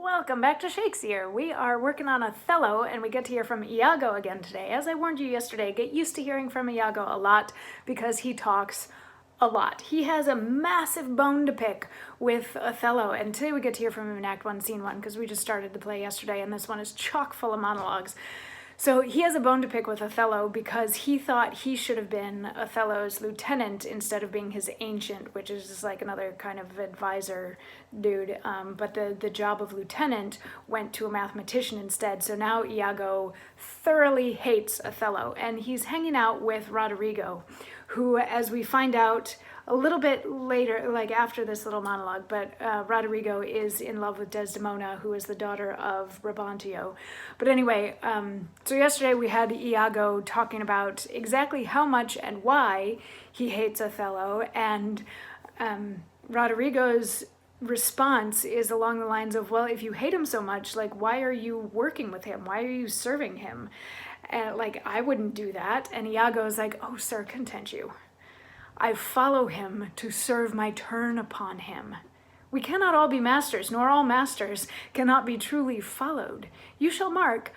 Welcome back to Shakesyear. We are working on Othello and we get to hear from Iago again today. As I warned you yesterday, get used to hearing from Iago a lot because he talks a lot. He has a massive bone to pick with Othello, and today we get to hear from him in Act 1, Scene 1 because we just started the play yesterday and this one is chock full of monologues. So he has a bone to pick with Othello because he thought he should have been Othello's lieutenant instead of being his ancient, which is just like another kind of advisor dude. But the job of lieutenant went to a mathematician instead. So now Iago thoroughly hates Othello, and he's hanging out with Roderigo, who, as we find out a little bit later, like after this little monologue, but Roderigo is in love with Desdemona, who is the daughter of Brabantio. But anyway, so yesterday we had Iago talking about exactly how much and why he hates Othello, and Roderigo's response is along the lines of, well, if you hate him so much, like, why are you working with him? Why are you serving him? Like, I wouldn't do that. And Iago's like, oh, sir, content you. I follow him to serve my turn upon him. We cannot all be masters, nor all masters cannot be truly followed. You shall mark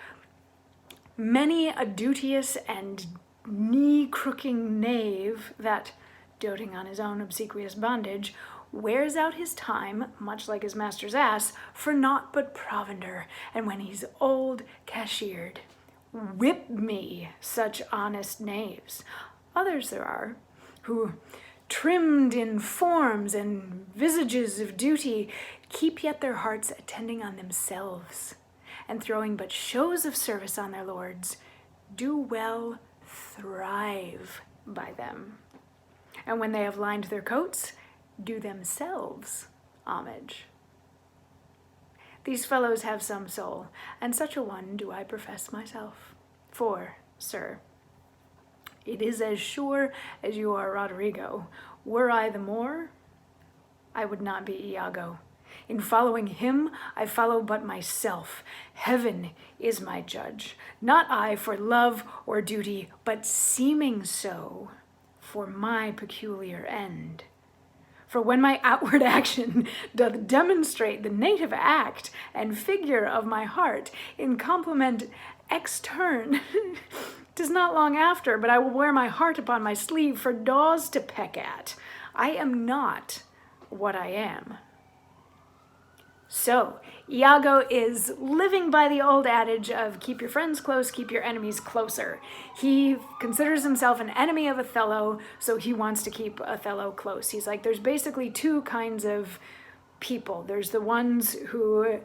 many a duteous and knee-crooking knave that, doting on his own obsequious bondage, wears out his time, much like his master's ass, for naught but provender, and when he's old, cashiered. Whip me such honest knaves. Others there are, who, trimmed in forms and visages of duty, keep yet their hearts attending on themselves, and throwing but shows of service on their lords, do well thrive by them. And when they have lined their coats, do themselves homage. These fellows have some soul, and such a one do I profess myself. For, sir, it is as sure as you are Roderigo. Were I the more, I would not be Iago. In following him, I follow but myself. Heaven is my judge, not I for love or duty, but seeming so for my peculiar end. For when my outward action doth demonstrate the native act and figure of my heart in compliment extern, 'tis not long after, but I will wear my heart upon my sleeve for daws to peck at. I am not what I am. So, Iago is living by the old adage of keep your friends close, keep your enemies closer. He considers himself an enemy of Othello, so he wants to keep Othello close. He's like, there's basically two kinds of people. There's the ones who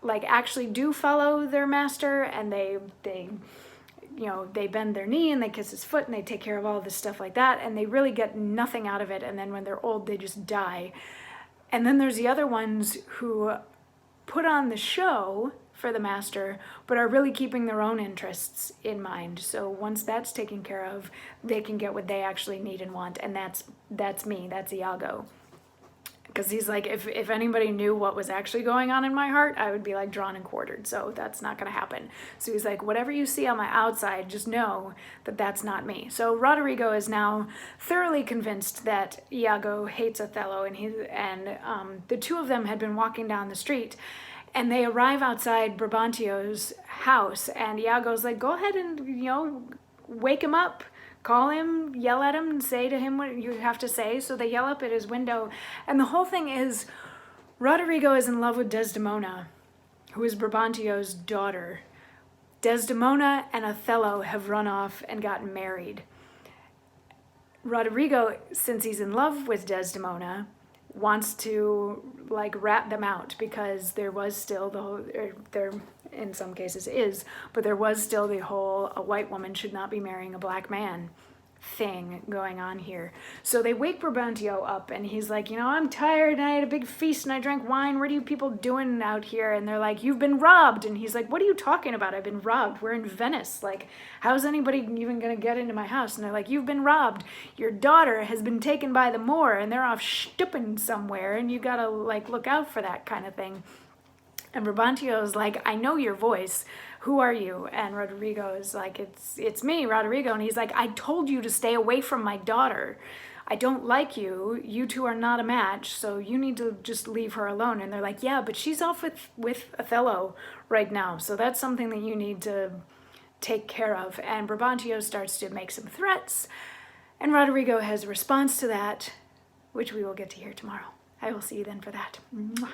like actually do follow their master, and they bend their knee and they kiss his foot and they take care of all this stuff like that, and they really get nothing out of it, and then when they're old they just die. And then there's the other ones who put on the show for the master, but are really keeping their own interests in mind. So once that's taken care of, they can get what they actually need and want, and that's me, that's Iago. Because he's like, if anybody knew what was actually going on in my heart, I would be like drawn and quartered, so that's not going to happen. So he's like, whatever you see on my outside, just know that that's not me. So Roderigo is now thoroughly convinced that Iago hates Othello, and the two of them had been walking down the street, and they arrive outside Brabantio's house, and Iago's like, go ahead and, wake him up. Call him, yell at him, and say to him what you have to say. So they yell up at his window. And the whole thing is, Roderigo is in love with Desdemona, who is Brabantio's daughter. Desdemona and Othello have run off and gotten married. Roderigo, since he's in love with Desdemona, wants to like rat them out, because there was still there in some cases is, but there was still the whole a white woman should not be marrying a black man thing going on here. So they wake Brabantio up, and he's like, I'm tired, and I had a big feast, and I drank wine. What are you people doing out here? And they're like, you've been robbed. And he's like, what are you talking about? I've been robbed. We're in Venice. Like, how's anybody even gonna get into my house? And they're like, you've been robbed. Your daughter has been taken by the Moor, and they're off stooping somewhere, and you gotta like look out for that kind of thing. And Brabantio's like, I know your voice. Who are you? And Roderigo is like, it's me, Roderigo. And he's like, I told you to stay away from my daughter. I don't like you. You two are not a match, so you need to just leave her alone. And they're like, yeah, but she's off with Othello right now, so that's something that you need to take care of. And Brabantio starts to make some threats, and Roderigo has a response to that, which we will get to hear tomorrow. I will see you then for that. Mwah.